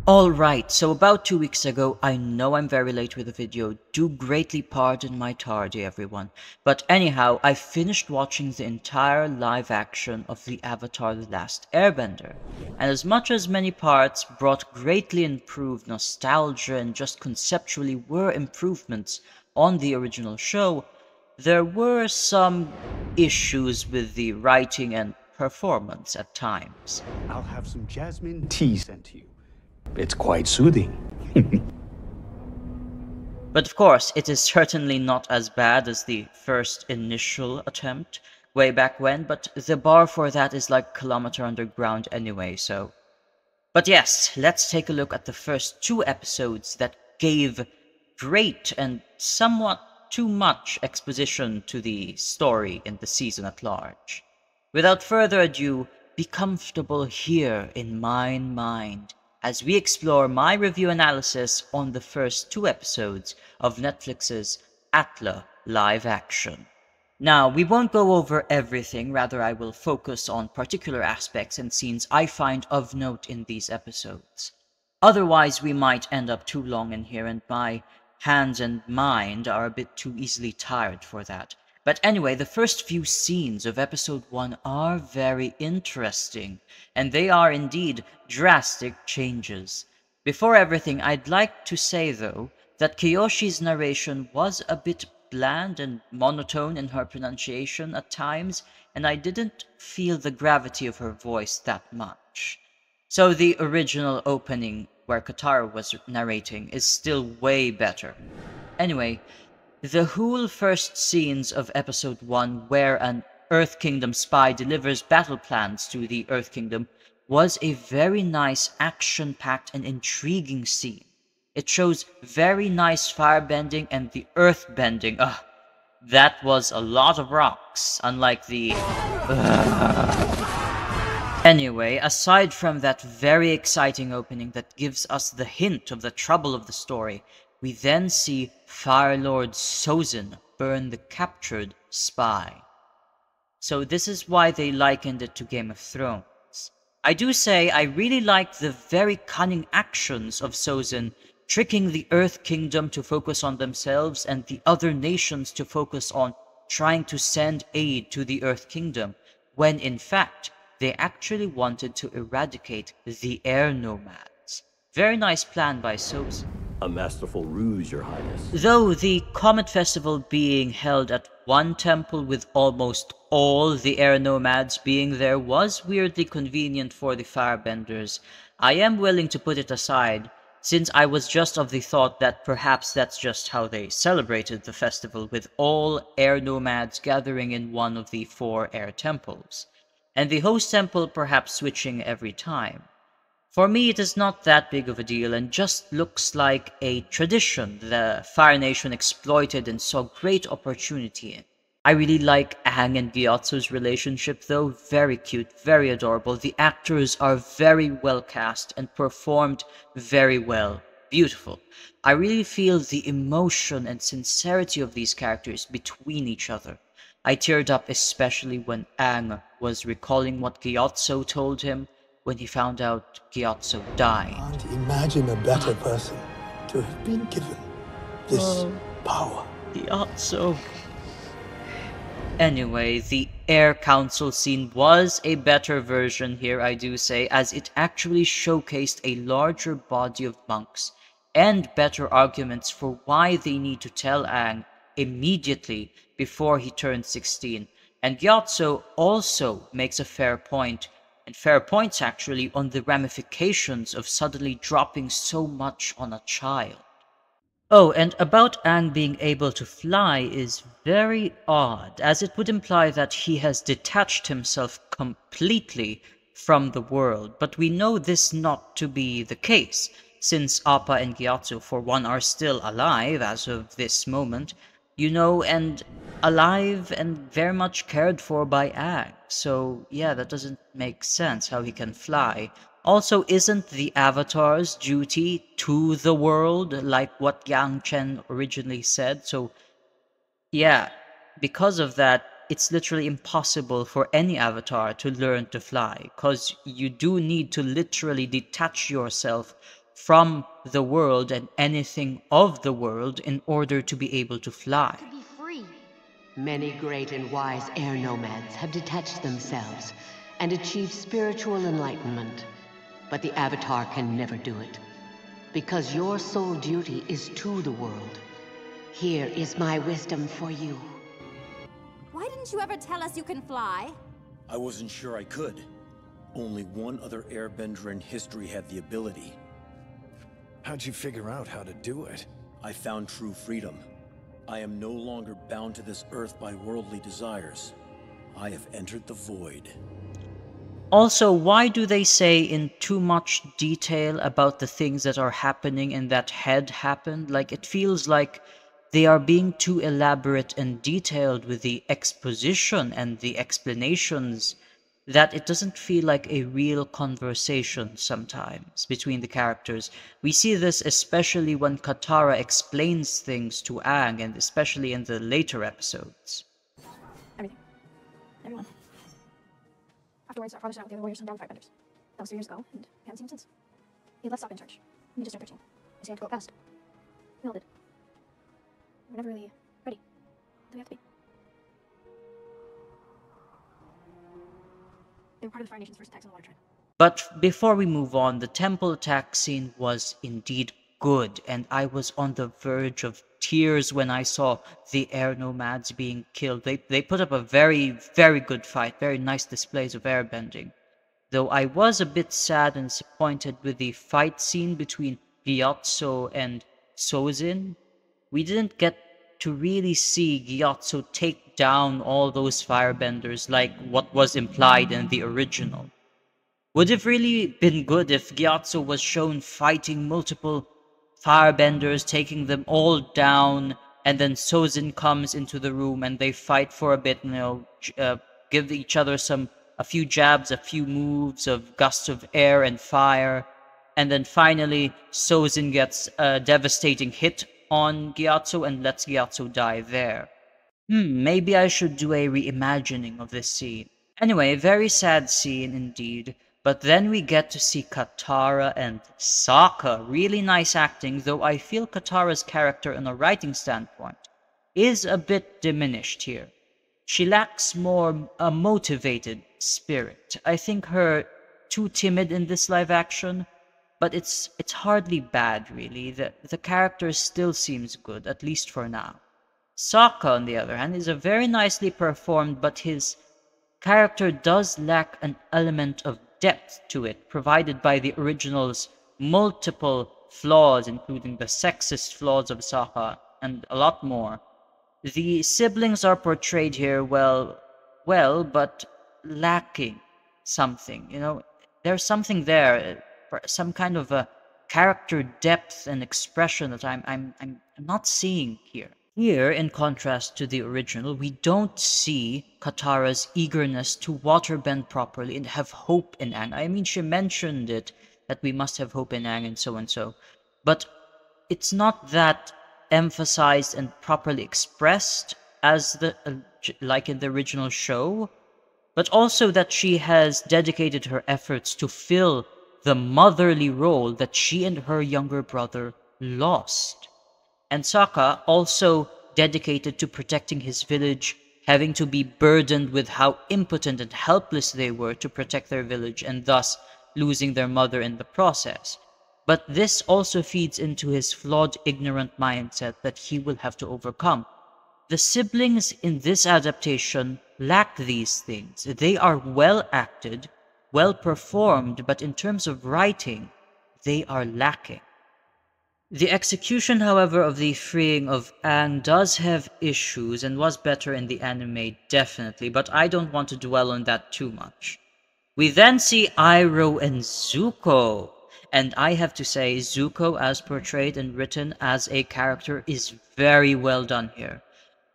Alright, so about 2 weeks ago, I know I'm very late with the video, do greatly pardon my tardy everyone, but anyhow, I finished watching the entire live action of the Avatar The Last Airbender, and as much as many parts brought greatly improved nostalgia and just conceptually were improvements on the original show, there were some issues with the writing and performance at times. I'll have some jasmine tea sent to you. It's quite soothing. But of course, it is certainly not as bad as the first initial attempt way back when, but the bar for that is like a kilometer underground anyway, so... But yes, let's take a look at the first 2 episodes that gave great and somewhat too much exposition to the story in the season at large. Without further ado, be comfortable here in my mind as we explore my review analysis on the first 2 episodes of Netflix's ATLA live action. Now, we won't go over everything, rather I will focus on particular aspects and scenes I find of note in these episodes. Otherwise, we might end up too long in here, and my hands and mind are a bit too easily tired for that. But anyway, the first few scenes of episode 1 are very interesting, and they are indeed drastic changes. Before everything, I'd like to say though, that Kiyoshi's narration was a bit bland and monotone in her pronunciation at times, and I didn't feel the gravity of her voice that much. So the original opening, where Katara was narrating, is still way better. Anyway, the whole first scenes of episode 1, where an Earth Kingdom spy delivers battle plans to the Earth Kingdom, was a very nice action-packed and intriguing scene. It shows very nice firebending and the earth-bending. That was a lot of rocks, unlike the... Anyway, aside from that very exciting opening that gives us the hint of the trouble of the story, we then see Fire Lord Sozin burn the captured spy. So this is why they likened it to Game of Thrones. I do say I really like the very cunning actions of Sozin, tricking the Earth Kingdom to focus on themselves and the other nations to focus on trying to send aid to the Earth Kingdom, when in fact they actually wanted to eradicate the air nomads. Very nice plan by Sozin. A masterful ruse, Your Highness. Though the Comet Festival being held at one temple with almost all the air nomads being there was weirdly convenient for the firebenders, I am willing to put it aside, since I was just of the thought that perhaps that's just how they celebrated the festival, with all air nomads gathering in one of the 4 air temples, and the host temple perhaps switching every time. For me, it is not that big of a deal and just looks like a tradition the Fire Nation exploited and saw great opportunity in. I really like Aang and Gyatso's relationship though, very cute, very adorable. The actors are very well cast and performed very well. Beautiful. I really feel the emotion and sincerity of these characters between each other. I teared up especially when Aang was recalling what Gyatso told him when he found out Gyatso died. I can't imagine a better person to have been given this power. Gyatso. Anyway, the Air Council scene was a better version here, I do say, as it actually showcased a larger body of monks and better arguments for why they need to tell Aang immediately before he turns 16. And Gyatso also makes a fair point, and fair points actually, on the ramifications of suddenly dropping so much on a child. Oh, and about Aang being able to fly is very odd, as it would imply that he has detached himself completely from the world, but we know this not to be the case, since Appa and Gyatso for one are still alive as of this moment, you know, and alive and very much cared for by Aang. So yeah, that doesn't make sense how he can fly. Also, isn't the Avatar's duty to the world, like what Yang Chen originally said? So yeah, because of that, it's literally impossible for any Avatar to learn to fly, because you do need to literally detach yourself from the world and anything of the world in order to be able to fly. To be free. Many great and wise air nomads have detached themselves and achieved spiritual enlightenment. But the Avatar can never do it. Because your sole duty is to the world. Here is my wisdom for you. Why didn't you ever tell us you can fly? I wasn't sure I could. Only one other airbender in history had the ability. How'd you figure out how to do it? I found true freedom. I am no longer bound to this earth by worldly desires. I have entered the void. Also, why do they say in too much detail about the things that are happening and that had happened? Like, it feels like they are being too elaborate and detailed with the exposition and the explanations that it doesn't feel like a real conversation sometimes between the characters. We see this especially when Katara explains things to Aang, and especially in the later episodes. Everything. Everyone. Afterwards, our father set out with the other warriors to hunt down firebenders. That was 3 years ago, and we haven't seen him since. He left Sokka in charge. We just started searching. I see, had to go fast. We all did. We're never really ready. Do we have to be? They were part of the Fire Nation's first attacks on the Water Tribe. But before we move on, the temple attack scene was indeed good, and I was on the verge of tears when I saw the air nomads being killed. They put up a very, very good fight, very nice displays of airbending. Though I was a bit sad and disappointed with the fight scene between Gyatso and Sozin. We didn't get to really see Gyatso take down all those firebenders like what was implied in the original. Would have really been good if Gyatso was shown fighting multiple firebenders, taking them all down, and then Sozin comes into the room and they fight for a bit, give each other a few jabs, a few moves of gusts of air and fire, and then finally Sozin gets a devastating hit on Gyatso and lets Gyatso die there. Maybe I should do a reimagining of this scene. Anyway, very sad scene indeed. But then we get to see Katara and Sokka. Really nice acting, though I feel Katara's character in a writing standpoint is a bit diminished here. She lacks more a motivated spirit. I think her too timid in this live action, but it's hardly bad really. The character still seems good, at least for now. Sokka, on the other hand, is a very nicely performed, but his character does lack an element of depth to it, provided by the original's multiple flaws, including the sexist flaws of Sokka, and a lot more. The siblings are portrayed here well, but lacking something. There's something there, some kind of a character depth and expression that I'm not seeing here. Here, in contrast to the original, we don't see Katara's eagerness to waterbend properly and have hope in Aang. I mean, she mentioned it, that we must have hope in Aang and so. But it's not that emphasized and properly expressed as like in the original show, but also that she has dedicated her efforts to fill the motherly role that she and her younger brother lost. And Sokka also dedicated to protecting his village, having to be burdened with how impotent and helpless they were to protect their village, and thus losing their mother in the process. But this also feeds into his flawed, ignorant mindset that he will have to overcome. The siblings in this adaptation lack these things. They are well acted, well performed, but in terms of writing, they are lacking. The execution, however, of the freeing of Aang does have issues and was better in the anime, definitely, but I don't want to dwell on that too much. We then see Iroh and Zuko, and I have to say, Zuko, as portrayed and written as a character, is very well done here.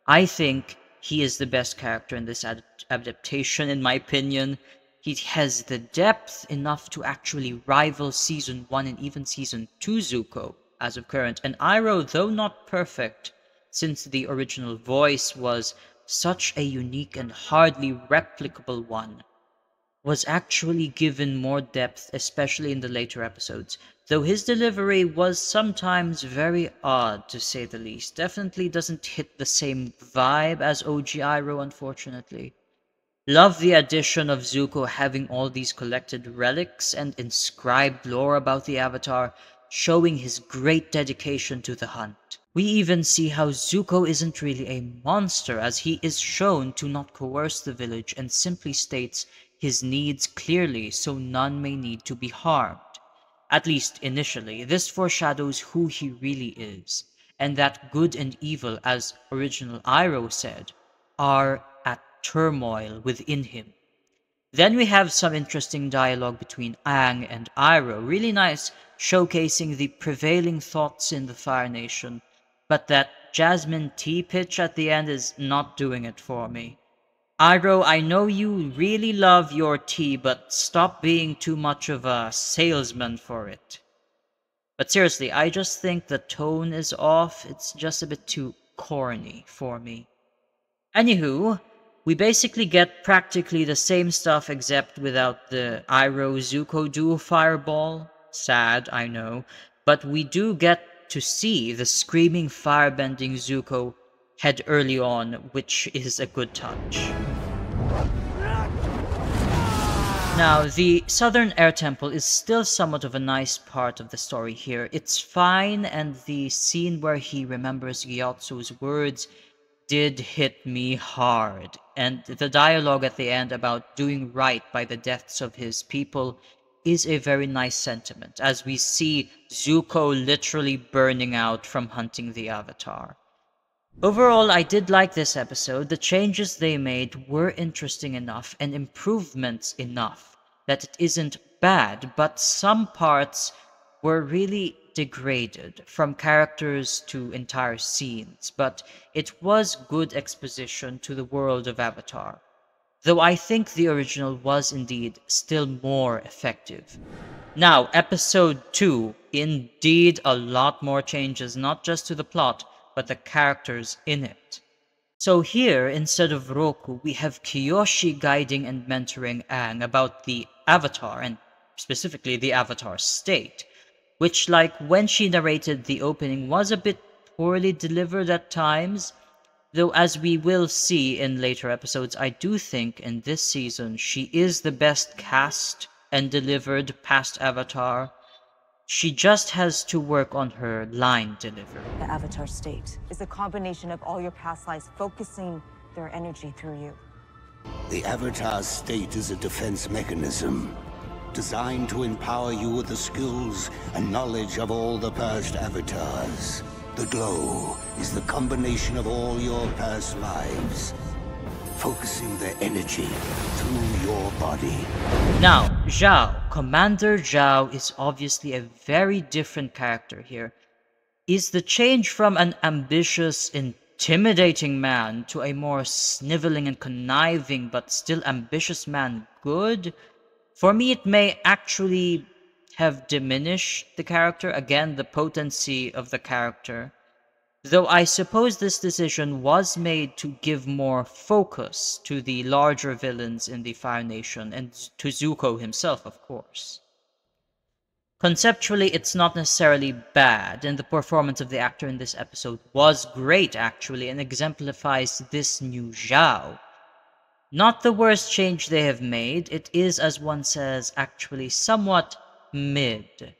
I think he is the best character in this adaptation, in my opinion. He has the depth enough to actually rival Season 1 and even Season 2 Zuko as of current. And Iroh, though not perfect, since the original voice was such a unique and hardly replicable one, was actually given more depth, especially in the later episodes, though his delivery was sometimes very odd, to say the least. Definitely doesn't hit the same vibe as OG Iroh, unfortunately. Love the addition of Zuko having all these collected relics and inscribed lore about the Avatar, showing his great dedication to the hunt. We even see how Zuko isn't really a monster, as he is shown to not coerce the village and simply states his needs clearly so none may need to be harmed. At least initially, this foreshadows who he really is, and that good and evil, as original Iroh said, are at turmoil within him. Then we have some interesting dialogue between Aang and Iroh, really nice, showcasing the prevailing thoughts in the Fire Nation, but that Jasmine tea pitch at the end is not doing it for me. Iroh, I know you really love your tea, but stop being too much of a salesman for it. But seriously, I just think the tone is off. It's just a bit too corny for me. Anywho, we basically get practically the same stuff except without the Iroh-Zuko duo fireball. Sad, I know. But we do get to see the screaming firebending Zuko head early on, which is a good touch. Now, the Southern Air Temple is still somewhat of a nice part of the story here. It's fine, and the scene where he remembers Gyatso's words did hit me hard. And the dialogue at the end about doing right by the deaths of his people is a very nice sentiment, as we see Zuko literally burning out from hunting the Avatar. Overall, I did like this episode. The changes they made were interesting enough and improvements enough that it isn't bad, but some parts were really degraded, from characters to entire scenes, but it was good exposition to the world of Avatar. Though I think the original was indeed still more effective. Now, episode 2, indeed a lot more changes, not just to the plot, but the characters in it. So here, instead of Roku, we have Kyoshi guiding and mentoring Aang about the Avatar, and specifically the Avatar state, which, like when she narrated the opening, was a bit poorly delivered at times, though as we will see in later episodes, I do think in this season she is the best cast and delivered past Avatar. She just has to work on her line delivery. The Avatar state is a combination of all your past lives focusing their energy through you. The Avatar state is a defense mechanism designed to empower you with the skills and knowledge of all the past avatars. The glow is the combination of all your past lives, focusing their energy through your body. Now, Zhao, Commander Zhao, is obviously a very different character here. Is the change from an ambitious, intimidating man to a more sniveling and conniving but still ambitious man good? For me, it may actually have diminished the character, again, the potency of the character. Though I suppose this decision was made to give more focus to the larger villains in the Fire Nation, and to Zuko himself, of course. Conceptually, it's not necessarily bad, and the performance of the actor in this episode was great, actually, and exemplifies this new Zhao. Not the worst change they have made, it is, as one says, actually somewhat mid.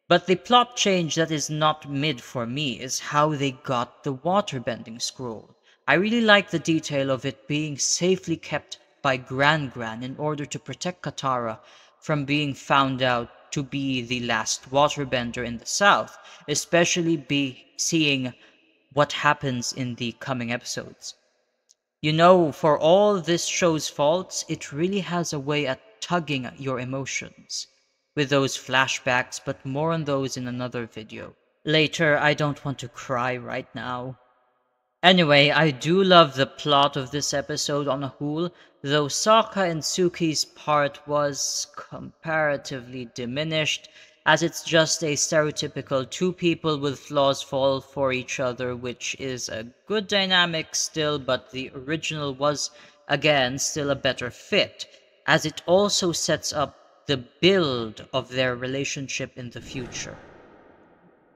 But the plot change that is not mid for me is how they got the waterbending scroll. I really like the detail of it being safely kept by Gran Gran in order to protect Katara from being found out to be the last waterbender in the south, especially seeing what happens in the coming episodes. You know, for all this show's faults, it really has a way at tugging at your emotions with those flashbacks, but more on those in another video. Later, I don't want to cry right now. Anyway, I do love the plot of this episode on a whole, though Sokka and Suki's part was comparatively diminished, as it's just a stereotypical two people with flaws fall for each other, which is a good dynamic still, but the original was, again, still a better fit. as it also sets up the build of their relationship in the future.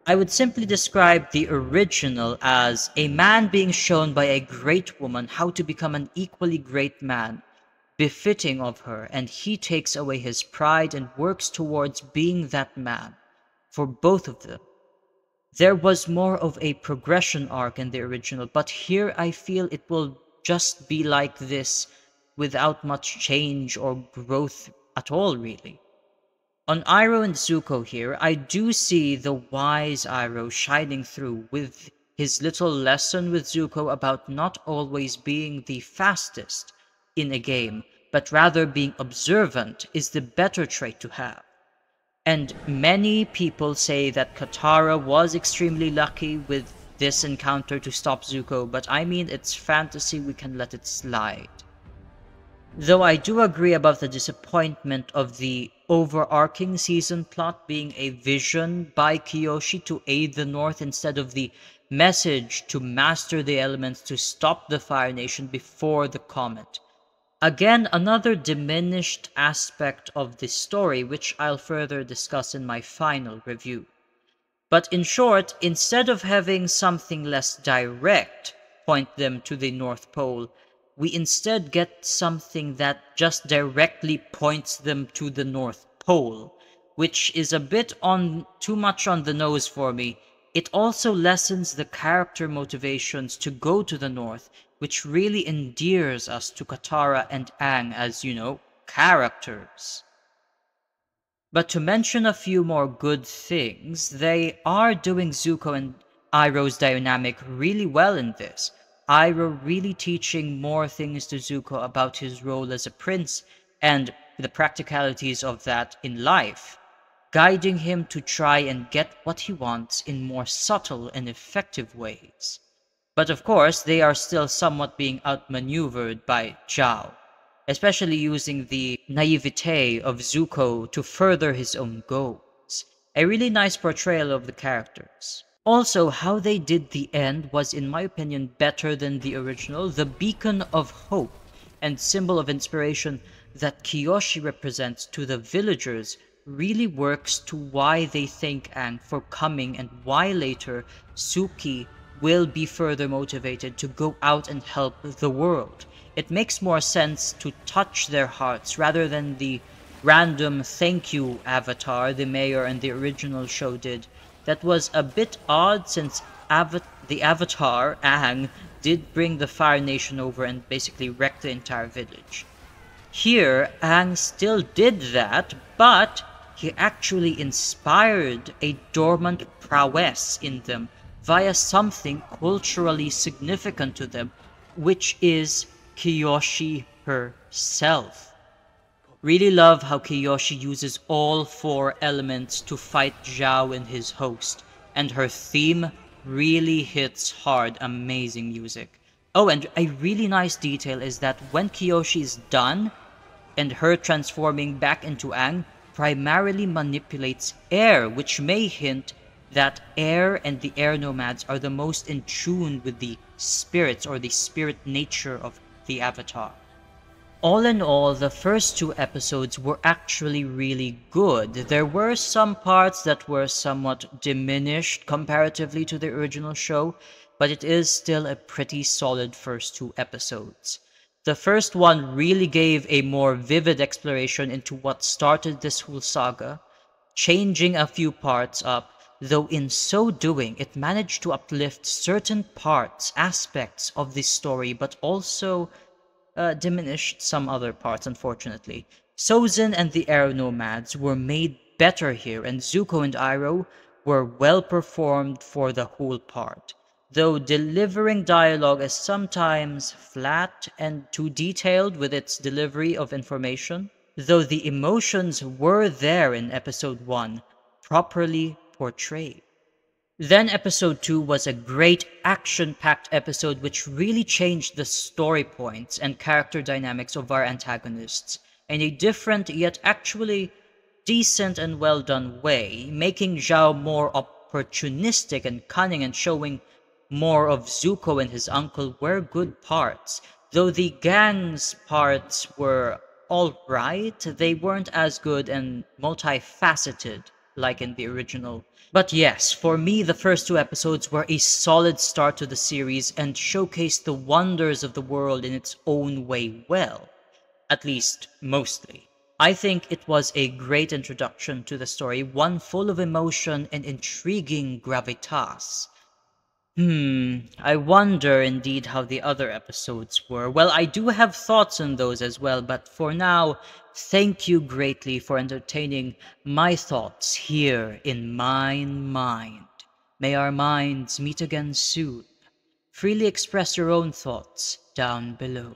I would simply describe the original as a man being shown by a great woman how to become an equally great man, befitting of her, and he takes away his pride and works towards being that man for both of them. There was more of a progression arc in the original, but here I feel it will just be like this without much change or growth at all, really. On Iroh and Zuko here, I do see the wise Iroh shining through with his little lesson with Zuko about not always being the fastest in a game, but rather being observant is the better trait to have. And many people say that Katara was extremely lucky with this encounter to stop Zuko, but I mean, it's fantasy, we can let it slide. Though I do agree about the disappointment of the overarching season plot being a vision by Kyoshi to aid the North instead of the message to master the elements to stop the Fire Nation before the comet. Again, another diminished aspect of this story, which I'll further discuss in my final review. But in short, instead of having something less direct point them to the North Pole, we instead get something that just directly points them to the North Pole, which is a bit too much on the nose for me. It also lessens the character motivations to go to the North, which really endears us to Katara and Aang as, characters. But to mention a few more good things, they are doing Zuko and Iroh's dynamic really well in this. Iroh really teaching more things to Zuko about his role as a prince and the practicalities of that in life, guiding him to try and get what he wants in more subtle and effective ways. But of course, they are still somewhat being outmaneuvered by Zhao, especially using the naivete of Zuko to further his own goals. A really nice portrayal of the characters. Also, how they did the end was, in my opinion, better than the original. The beacon of hope and symbol of inspiration that Kyoshi represents to the villagers really works to why they thank Aang for coming and why later Suki will be further motivated to go out and help the world. It makes more sense to touch their hearts rather than the random thank you avatar the mayor and the original show did. That was a bit odd since the avatar, Aang, did bring the Fire Nation over and basically wreck the entire village. Here, Aang still did that, but he actually inspired a dormant prowess in them via something culturally significant to them, which is Kyoshi herself. Really love how Kyoshi uses all 4 elements to fight Zhao and his host, and her theme really hits hard. Amazing music. Oh, and a really nice detail is that when Kyoshi is done, and her transforming back into Aang, primarily manipulates air, which may hint that air and the air nomads are the most in tune with the spirits or the spirit nature of the avatar. All in all, the first 2 episodes were actually really good. There were some parts that were somewhat diminished comparatively to the original show, but it is still a pretty solid first 2 episodes. The first one really gave a more vivid exploration into what started this whole saga, changing a few parts up, though in so doing it managed to uplift certain parts, aspects of the story, but also diminished some other parts, unfortunately. Sozin and the Air Nomads were made better here, and Zuko and Iroh were well performed for the whole part, though delivering dialogue is sometimes flat and too detailed with its delivery of information, though the emotions were there in episode 1, properly portrayed. Then episode 2 was a great action-packed episode which really changed the story points and character dynamics of our antagonists in a different yet actually decent and well done way, making Zhao more opportunistic and cunning and showing more of Zuko and his uncle were good parts, though the gang's parts were alright, they weren't as good and multifaceted like in the original. But yes, for me, the first two episodes were a solid start to the series and showcased the wonders of the world in its own way well. At least, mostly. I think it was a great introduction to the story, one full of emotion and intriguing gravitas. I wonder indeed how the other episodes were. Well, I do have thoughts on those as well, but for now, thank you greatly for entertaining my thoughts here in Mine Mind. May our minds meet again soon. Freely express your own thoughts down below.